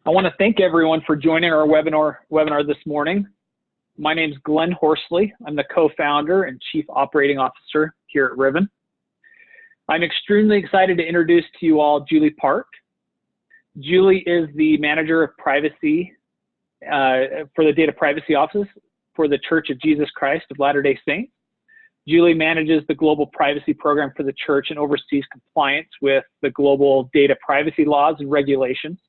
I want to thank everyone for joining our webinar this morning. My name is Glenn Horsley. I'm the co-founder and chief operating officer here at RIVN. I'm extremely excited to introduce to you all Julie Park. Julie is the manager of privacy for the data privacy office for the Church of Jesus Christ of Latter-day Saints. Julie manages the global privacy program for the church and oversees compliance with the global data privacy laws and regulations.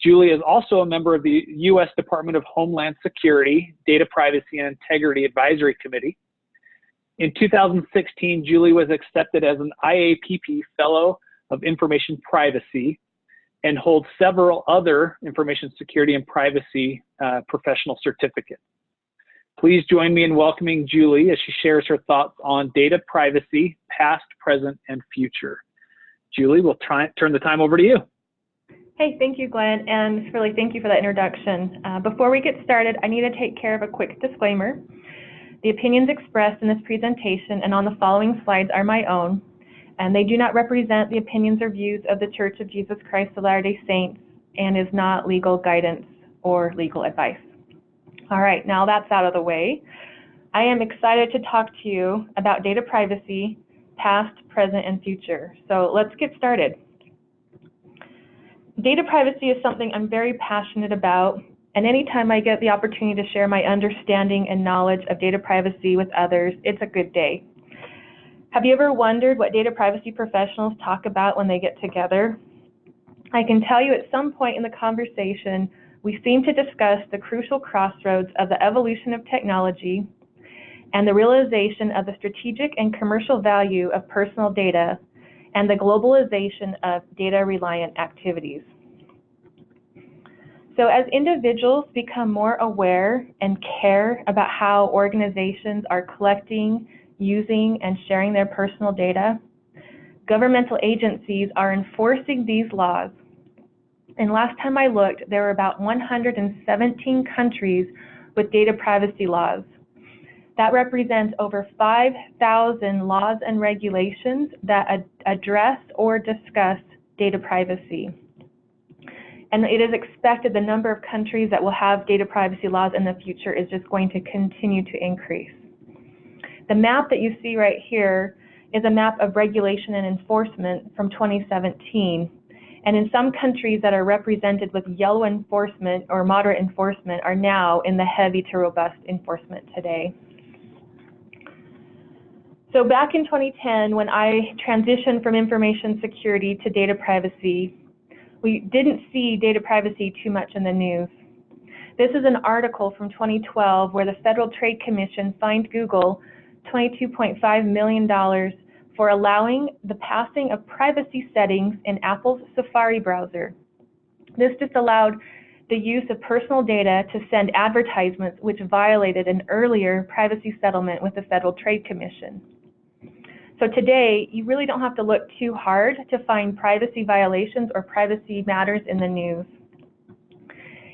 Julie is also a member of the U.S. Department of Homeland Security Data Privacy and Integrity Advisory Committee. In 2016, Julie was accepted as an IAPP Fellow of Information Privacy and holds several other information security and privacy professional certificates. Please join me in welcoming Julie as she shares her thoughts on data privacy, past, present, and future. Julie, we'll turn the time over to you. Hey, thank you, Glenn, and really thank you for that introduction. Before we get started, I need to take care of a quick disclaimer. The opinions expressed in this presentation and on the following slides are my own, and they do not represent the opinions or views of the Church of Jesus Christ of Latter-day Saints and is not legal guidance or legal advice. All right, now that's out of the way. I am excited to talk to you about data privacy, past, present, and future. So let's get started. Data privacy is something I'm very passionate about, and anytime I get the opportunity to share my understanding and knowledge of data privacy with others, it's a good day. Have you ever wondered what data privacy professionals talk about when they get together? I can tell you at some point in the conversation, we seem to discuss the crucial crossroads of the evolution of technology and the realization of the strategic and commercial value of personal data and the globalization of data-reliant activities. So as individuals become more aware and care about how organizations are collecting, using, and sharing their personal data, governmental agencies are enforcing these laws. And last time I looked, there were about 117 countries with data privacy laws. That represents over 5,000 laws and regulations that address or discuss data privacy. And it is expected the number of countries that will have data privacy laws in the future is just going to continue to increase. The map that you see right here is a map of regulation and enforcement from 2017. And in some countries that are represented with yellow enforcement or moderate enforcement are now in the heavy to robust enforcement today. So back in 2010, when I transitioned from information security to data privacy, we didn't see data privacy too much in the news. This is an article from 2012 where the Federal Trade Commission fined Google $22.5 million for allowing the passing of privacy settings in Apple's Safari browser. This disallowed the use of personal data to send advertisements which violated an earlier privacy settlement with the Federal Trade Commission. So today, you really don't have to look too hard to find privacy violations or privacy matters in the news.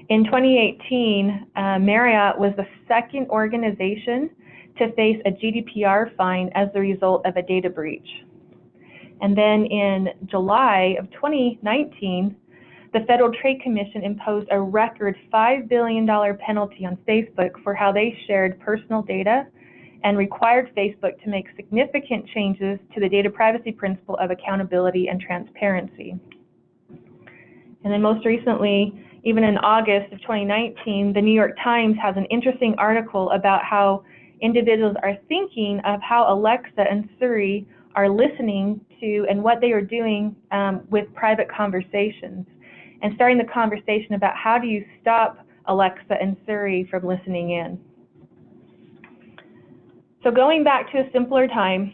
In 2018, Marriott was the second organization to face a GDPR fine as the result of a data breach. And then in July of 2019, the Federal Trade Commission imposed a record $5 billion penalty on Facebook for how they shared personal data and required Facebook to make significant changes to the data privacy principle of accountability and transparency. And then most recently, even in August of 2019, the New York Times has an interesting article about how individuals are thinking of how Alexa and Siri are listening to and what they are doing with private conversations, and starting the conversation about how do you stop Alexa and Siri from listening in. So going back to a simpler time,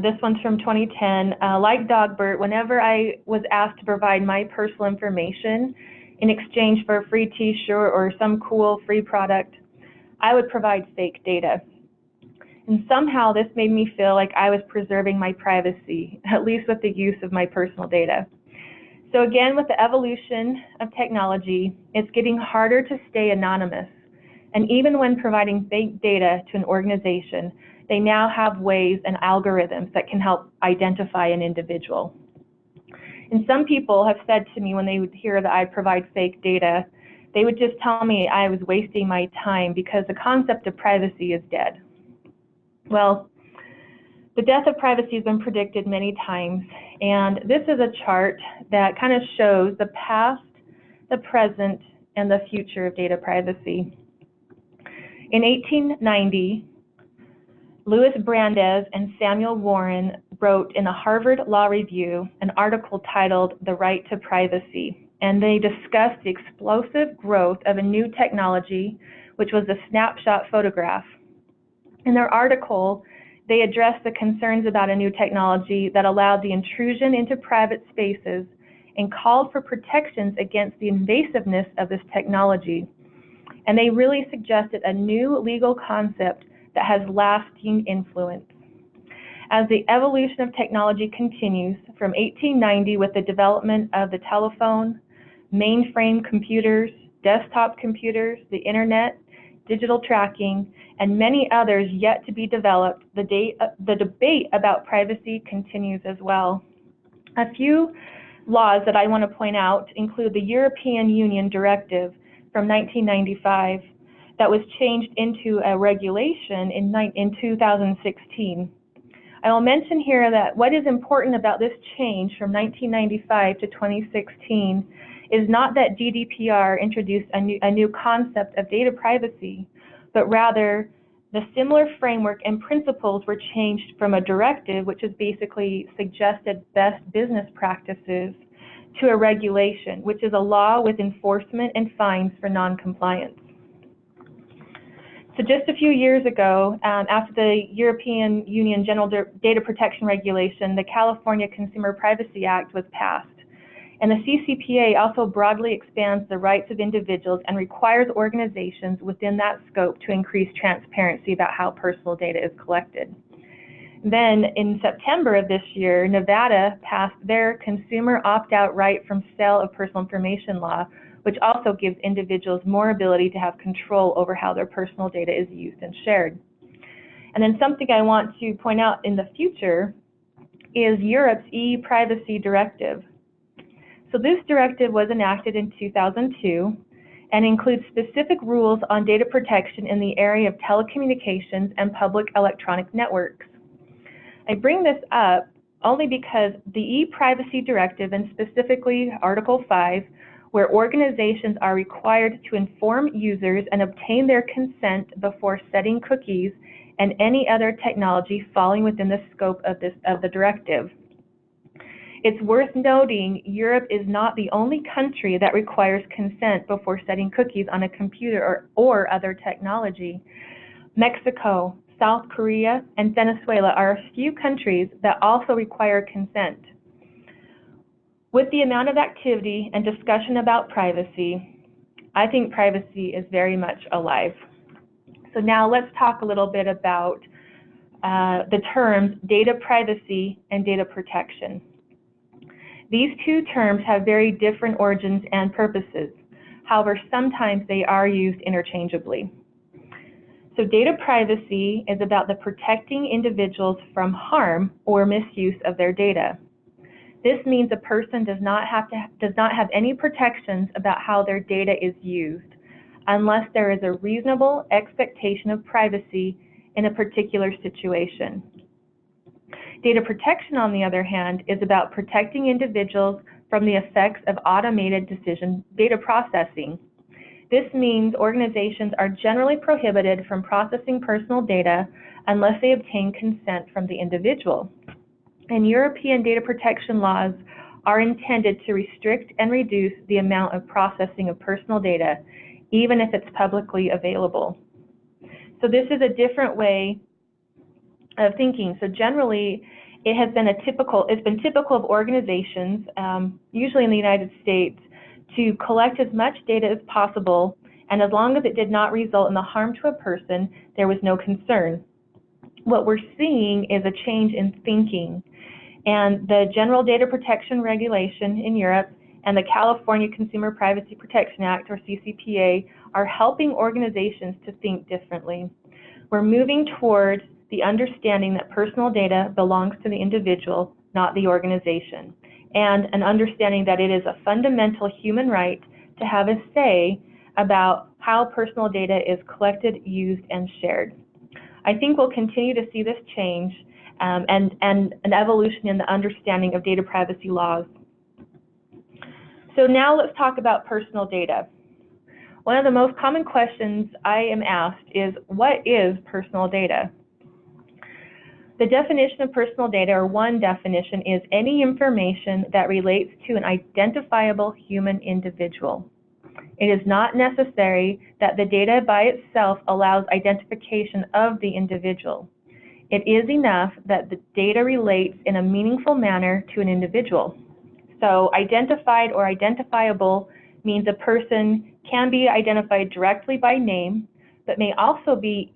this one's from 2010, like Dogbert, whenever I was asked to provide my personal information in exchange for a free t-shirt or some cool free product, I would provide fake data. And somehow this made me feel like I was preserving my privacy, at least with the use of my personal data. So again, with the evolution of technology, it's getting harder to stay anonymous. And even when providing fake data to an organization, they now have ways and algorithms that can help identify an individual. And some people have said to me when they would hear that I provide fake data, they would just tell me I was wasting my time because the concept of privacy is dead. Well, the death of privacy has been predicted many times, and this is a chart that kind of shows the past, the present, and the future of data privacy. In 1890, Louis Brandeis and Samuel Warren wrote in the Harvard Law Review an article titled "The Right to Privacy," and they discussed the explosive growth of a new technology, which was the snapshot photograph. In their article, they addressed the concerns about a new technology that allowed the intrusion into private spaces and called for protections against the invasiveness of this technology. And they really suggested a new legal concept that has lasting influence. As the evolution of technology continues, from 1890 with the development of the telephone, mainframe computers, desktop computers, the internet, digital tracking, and many others yet to be developed, the debate about privacy continues as well. A few laws that I want to point out include the European Union Directive from 1995 that was changed into a regulation in 2016. I will mention here that what is important about this change from 1995 to 2016 is not that GDPR introduced a new concept of data privacy, but rather the similar framework and principles were changed from a directive, which is basically suggested best business practices, to a regulation, which is a law with enforcement and fines for non-compliance. So just a few years ago, after the European Union General Data Protection Regulation, the California Consumer Privacy Act was passed. And the CCPA also broadly expands the rights of individuals and requires organizations within that scope to increase transparency about how personal data is collected. Then in September of this year, Nevada passed their consumer opt-out right from sale of personal information law, which also gives individuals more ability to have control over how their personal data is used and shared. And then something I want to point out in the future is Europe's e-privacy directive. So this directive was enacted in 2002 and includes specific rules on data protection in the area of telecommunications and public electronic networks. I bring this up only because the e-privacy directive, and specifically Article 5, where organizations are required to inform users and obtain their consent before setting cookies and any other technology falling within the scope of the directive. It's worth noting Europe is not the only country that requires consent before setting cookies on a computer or other technology. Mexico, South Korea, and Venezuela are a few countries that also require consent. With the amount of activity and discussion about privacy, I think privacy is very much alive. So now let's talk a little bit about the terms data privacy and data protection. These two terms have very different origins and purposes. However, sometimes they are used interchangeably. So data privacy is about the protecting individuals from harm or misuse of their data. This means a person does not have any protections about how their data is used unless there is a reasonable expectation of privacy in a particular situation. Data protection, on the other hand, is about protecting individuals from the effects of automated decision data processing. This means organizations are generally prohibited from processing personal data unless they obtain consent from the individual. And European data protection laws are intended to restrict and reduce the amount of processing of personal data, even if it's publicly available. So this is a different way of thinking. So generally, it's been typical of organizations, usually in the United States, to collect as much data as possible, and as long as it did not result in the harm to a person, there was no concern. What we're seeing is a change in thinking, and the General Data Protection Regulation in Europe and the California Consumer Privacy Protection Act, or CCPA, are helping organizations to think differently. We're moving towards the understanding that personal data belongs to the individual, not the organization. and an understanding that it is a fundamental human right to have a say about how personal data is collected, used, and shared. I think we'll continue to see this change and an evolution in the understanding of data privacy laws. So now let's talk about personal data. One of the most common questions I am asked is, what is personal data? The definition of personal data, or one definition, is any information that relates to an identifiable human individual. It is not necessary that the data by itself allows identification of the individual. It is enough that the data relates in a meaningful manner to an individual. So identified or identifiable means a person can be identified directly by name, but may also be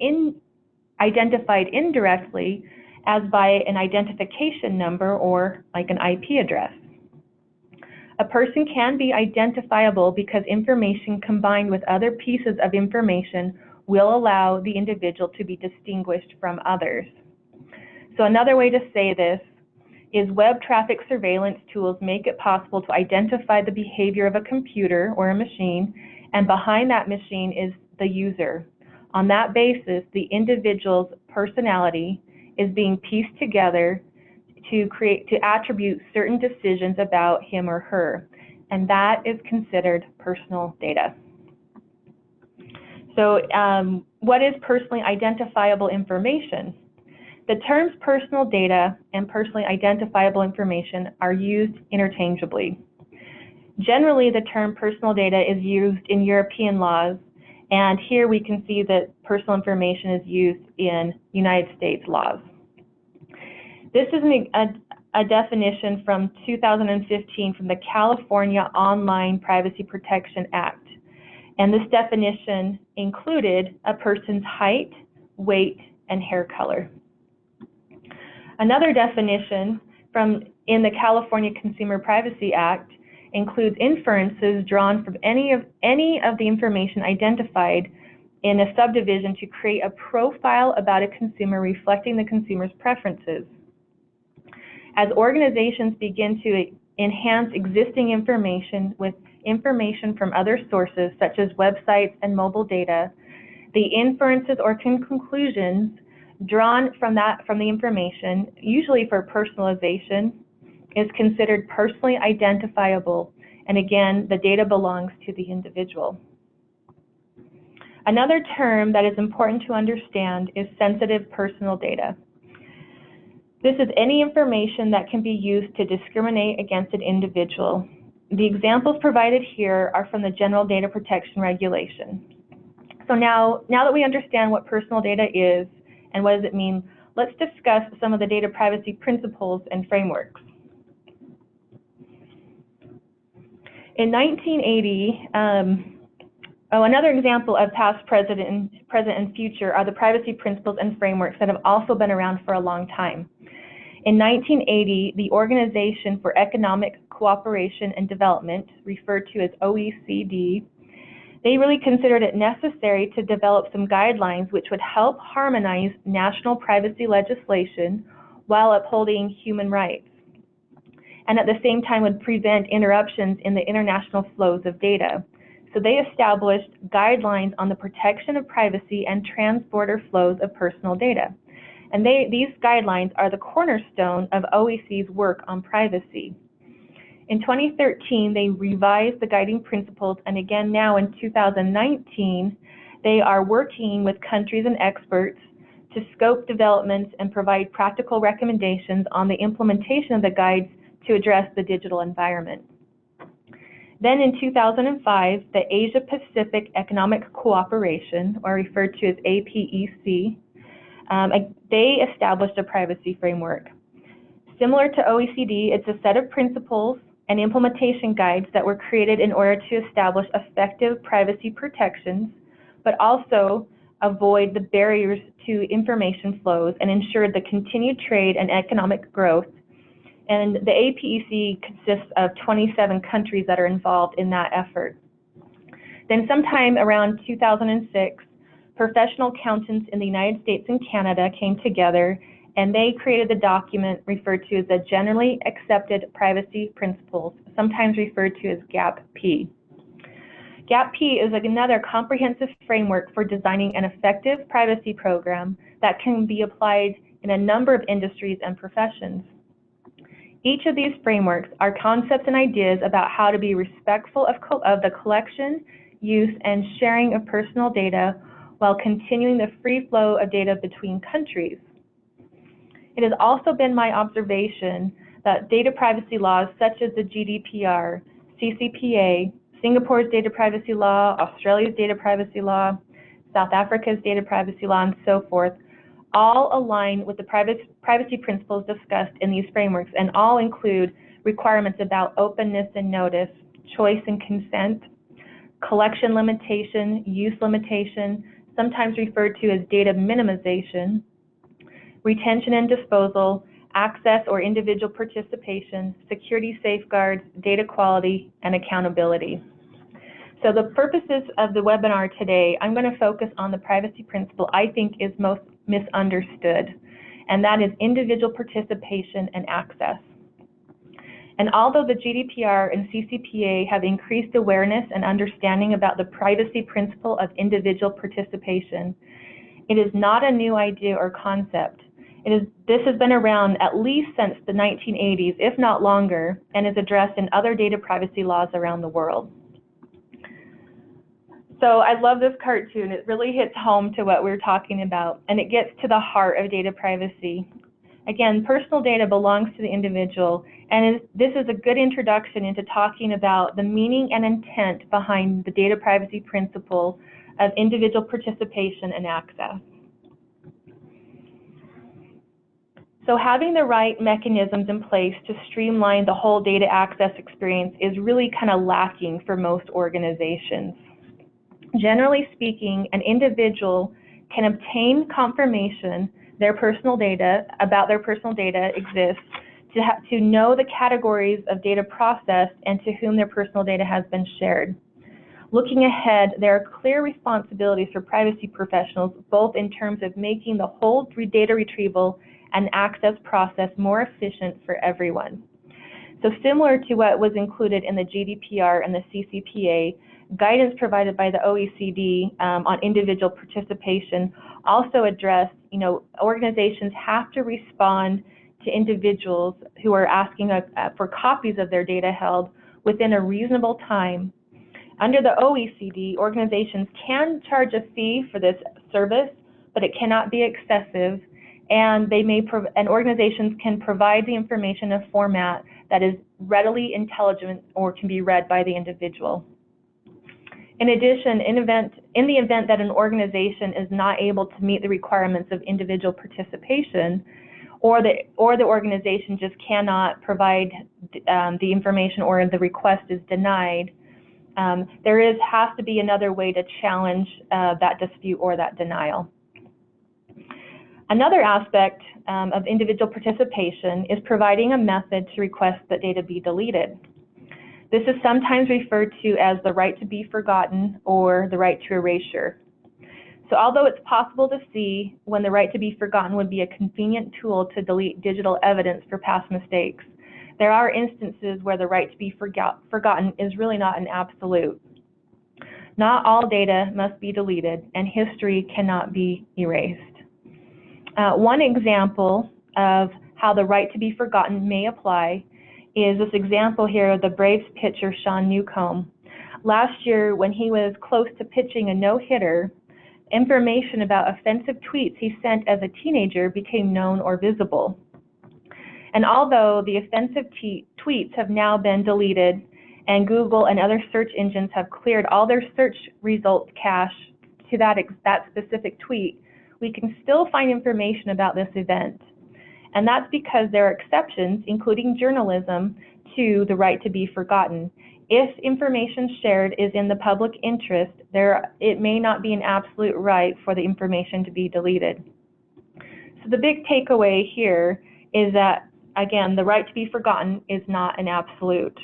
identified indirectly as by an identification number or like an IP address. A person can be identifiable because information combined with other pieces of information will allow the individual to be distinguished from others. So another way to say this is web traffic surveillance tools make it possible to identify the behavior of a computer or a machine, and behind that machine is the user. On that basis, the individual's personality is being pieced together to attribute certain decisions about him or her, and that is considered personal data. So what is personally identifiable information? The terms personal data and personally identifiable information are used interchangeably. Generally, the term personal data is used in European laws, and here we can see that personal information is used in United States laws. This is a definition from 2015 from the California Online Privacy Protection Act, and this definition included a person's height, weight, and hair color. Another definition in the California Consumer Privacy Act includes inferences drawn from any of the information identified in a subdivision to create a profile about a consumer reflecting the consumer's preferences. As organizations begin to enhance existing information with information from other sources, such as websites and mobile data, the inferences or conclusions drawn from the information, usually for personalization, is considered personally identifiable, and again, the data belongs to the individual. Another term that is important to understand is sensitive personal data. This is any information that can be used to discriminate against an individual. The examples provided here are from the General Data Protection Regulation. So now that we understand what personal data is and what does it mean, let's discuss some of the data privacy principles and frameworks. In 1980, another example of past, present, and future are the privacy principles and frameworks that have also been around for a long time. In 1980, the Organization for Economic Cooperation and Development, referred to as OECD, they really considered it necessary to develop some guidelines which would help harmonize national privacy legislation while upholding human rights, and at the same time would prevent interruptions in the international flows of data. So they established guidelines on the protection of privacy and trans-border flows of personal data. And these guidelines are the cornerstone of OEC's work on privacy. In 2013, they revised the guiding principles, and again now in 2019, they are working with countries and experts to scope developments and provide practical recommendations on the implementation of the guides to address the digital environment. Then in 2005, the Asia Pacific Economic Cooperation, or referred to as APEC, they established a privacy framework. Similar to OECD, it's a set of principles and implementation guides that were created in order to establish effective privacy protections, but also avoid the barriers to information flows and ensure the continued trade and economic growth. And the APEC consists of 27 countries that are involved in that effort. Then sometime around 2006, professional accountants in the United States and Canada came together and they created the document referred to as the Generally Accepted Privacy Principles, sometimes referred to as GAP-P. GAP-P is another comprehensive framework for designing an effective privacy program that can be applied in a number of industries and professions. Each of these frameworks are concepts and ideas about how to be respectful of the collection, use, and sharing of personal data while continuing the free flow of data between countries. It has also been my observation that data privacy laws such as the GDPR, CCPA, Singapore's data privacy law, Australia's data privacy law, South Africa's data privacy law, and so forth, all align with the privacy principles discussed in these frameworks and all include requirements about openness and notice, choice and consent, collection limitation, use limitation, sometimes referred to as data minimization, retention and disposal, access or individual participation, security safeguards, data quality, and accountability. So the purposes of the webinar today, I'm going to focus on the privacy principle I think is most misunderstood, and that is individual participation and access. And although the GDPR and CCPA have increased awareness and understanding about the privacy principle of individual participation, it is not a new idea or concept. This has been around at least since the 1980s, if not longer, and is addressed in other data privacy laws around the world. So I love this cartoon. It really hits home to what we're talking about, and it gets to the heart of data privacy. Again, personal data belongs to the individual, and this is a good introduction into talking about the meaning and intent behind the data privacy principle of individual participation and access. So having the right mechanisms in place to streamline the whole data access experience is really kind of lacking for most organizations. Generally speaking, an individual can obtain confirmation about their personal data exists to know the categories of data processed and to whom their personal data has been shared. Looking ahead, there are clear responsibilities for privacy professionals, both in terms of making the whole data retrieval and access process more efficient for everyone. So similar to what was included in the GDPR and the CCPA, guidance provided by the OECD on individual participation also addressed, organizations have to respond to individuals who are asking for copies of their data held within a reasonable time. Under the OECD, organizations can charge a fee for this service, but it cannot be excessive, and organizations can provide the information in a format that is readily intelligent or can be read by the individual. In addition, in the event that an organization is not able to meet the requirements of individual participation, or the organization just cannot provide the information or the request is denied, there has to be another way to challenge that dispute or that denial. Another aspect of individual participation is providing a method to request that data be deleted. This is sometimes referred to as the right to be forgotten or the right to erasure. So although it's possible to see when the right to be forgotten would be a convenient tool to delete digital evidence for past mistakes, there are instances where the right to be forgotten is really not an absolute. Not all data must be deleted, and history cannot be erased. One example of how the right to be forgotten may apply is this example here of the Braves pitcher Sean Newcomb. Last year, when he was close to pitching a no-hitter, information about offensive tweets he sent as a teenager became known or visible. And although the offensive tweets have now been deleted and Google and other search engines have cleared all their search results cache to that specific tweet, we can still find information about this event. And that's because there are exceptions, including journalism, to the right to be forgotten. If information shared is in the public interest, it may not be an absolute right for the information to be deleted. So the big takeaway here is that, again, the right to be forgotten is not an absolute.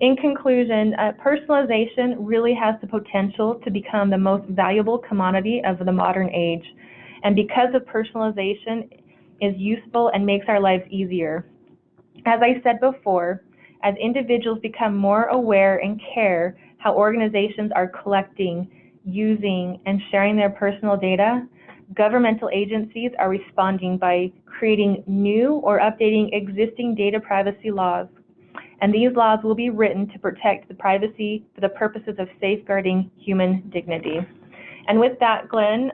In conclusion, personalization really has the potential to become the most valuable commodity of the modern age. and because of personalization is useful and makes our lives easier. As I said before, as individuals become more aware and care how organizations are collecting, using, and sharing their personal data, governmental agencies are responding by creating new or updating existing data privacy laws. And these laws will be written to protect the privacy for the purposes of safeguarding human dignity. And with that, Glenn,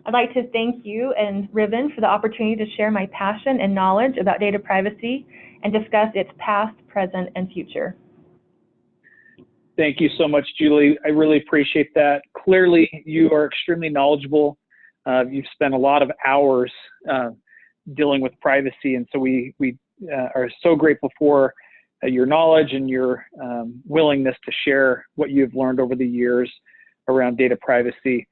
I'd like to thank you and RIVN for the opportunity to share my passion and knowledge about data privacy and discuss its past, present, and future. Thank you so much, Julie. I really appreciate that. Clearly, you are extremely knowledgeable. You've spent a lot of hours dealing with privacy, and so we are so grateful for your knowledge and your willingness to share what you've learned over the years around data privacy.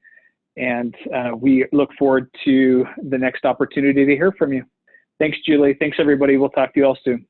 And we look forward to the next opportunity to hear from you. Thanks, Julie. Thanks, everybody. We'll talk to you all soon.